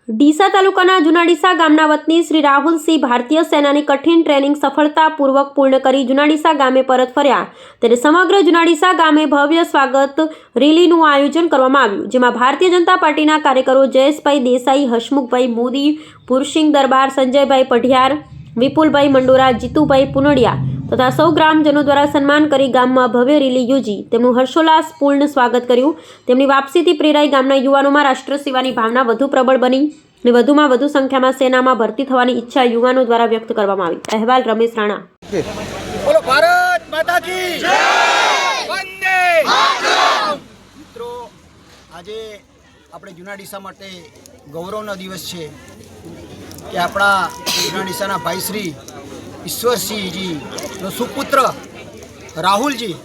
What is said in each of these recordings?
ડીસા તાલુકાના જુનાડીસા ગામના વતની શ્રી રાહુલસિંહ ભારતીય સેનાની કઠિન ટ્રેનિંગ સફળતાપૂર્વક પૂર્ણ કરી જુનાડીસા ગામે પરત ફર્યા ત્યારે સમગ્ર જુનાડીસા ગામે ભવ્ય સ્વાગત રેલીનું આયોજન કરવામાં આવ્યું, જેમાં ભારતીય જનતા પાર્ટીના કાર્યકરો જયેશભાઈ દેસાઈ, હસમુખભાઈ મોદી, ભુરસિંહ દરબાર, સંજયભાઈ પઢિયાર, વિપુલભાઈ મંડોરા, જીતુભાઈ પુનડિયા તથા સૌ ગ્રામજનો દ્વારા સન્માન કરી ગામમાં ભવ્ય રેલી યોજી તેમનું હર્ષોલ્લાસપૂર્ણ સ્વાગત કર્યું। તેમની વાપસીથી પ્રેરાઈ ગામના યુવાનોમાં રાષ્ટ્ર સેવાની ભાવના વધુ પ્રબળ બની અને વધુમાં વધુ સંખ્યામાં સેનામાં ભરતી થવાની ઈચ્છા યુવાનો દ્વારા વ્યક્ત કરવામાં આવી। અહેવાલ રમેશ રાણા। બોલો ભારત માતા કી જય, વંદે માતરમ। મિત્રો, આજે આપણે જુનાડીસા માટે ગૌરવનો દિવસ છે કે આપણા જુનાડીસાના ભાઈ શ્રી ઈશ્વરસિંહજીનો સુપુત્ર રાહુલજી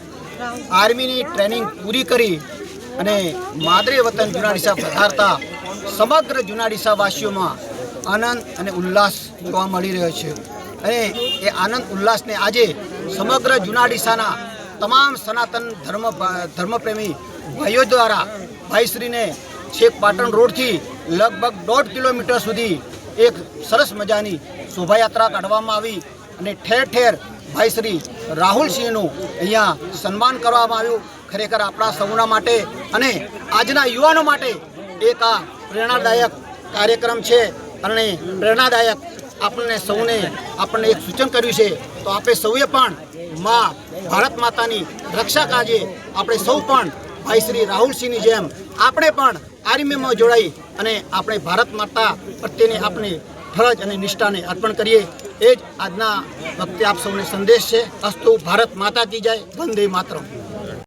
આર્મીની ટ્રેનિંગ પૂરી કરી અને માદરે વતન જુનાડીસા પધારતા સમગ્ર જુનાડીસાવાસીઓમાં આનંદ અને ઉલ્લાસ જોવા મળી રહ્યો છે અને એ આનંદ ઉલ્લાસને આજે સમગ્ર જુનાડીસાના તમામ સનાતન ધર્મપ્રેમી ભાઈઓ દ્વારા ભાઈશ્રીને છેક પાટણ રોડથી લગભગ 1.5 કિલોમીટર સુધી એક સરસ મજાની શોભાયાત્રા કાઢવામાં આવી અને ઠેર ઠેર ભાઈ શ્રી રાહુલસિંહનું અહીંયા સન્માન કરવામાં આવ્યું। ખરેખર આપણા સૌના માટે અને આજના યુવાનો માટે એક આ પ્રેરણાદાયક કાર્યક્રમ છે અને પ્રેરણાદાયક આપણને એક સૂચન કર્યું છે। તો આપણે સૌએ પણ માં ભારત માતાની રક્ષા કાજે આપણે સૌ પણ ભાઈ શ્રી રાહુલસિંહની જેમ આપણે પણ આર્મીમાં જોડાઈ અને આપણે ભારત માતા પ્રત્યેની આપણી ફરજ અને નિષ્ઠાને અર્પણ કરીએ। એ જ આજના વખતે આપ સૌને સંદેશ છે। અસ્તુ ભારત માતા કી જય, વંદે માતરમ।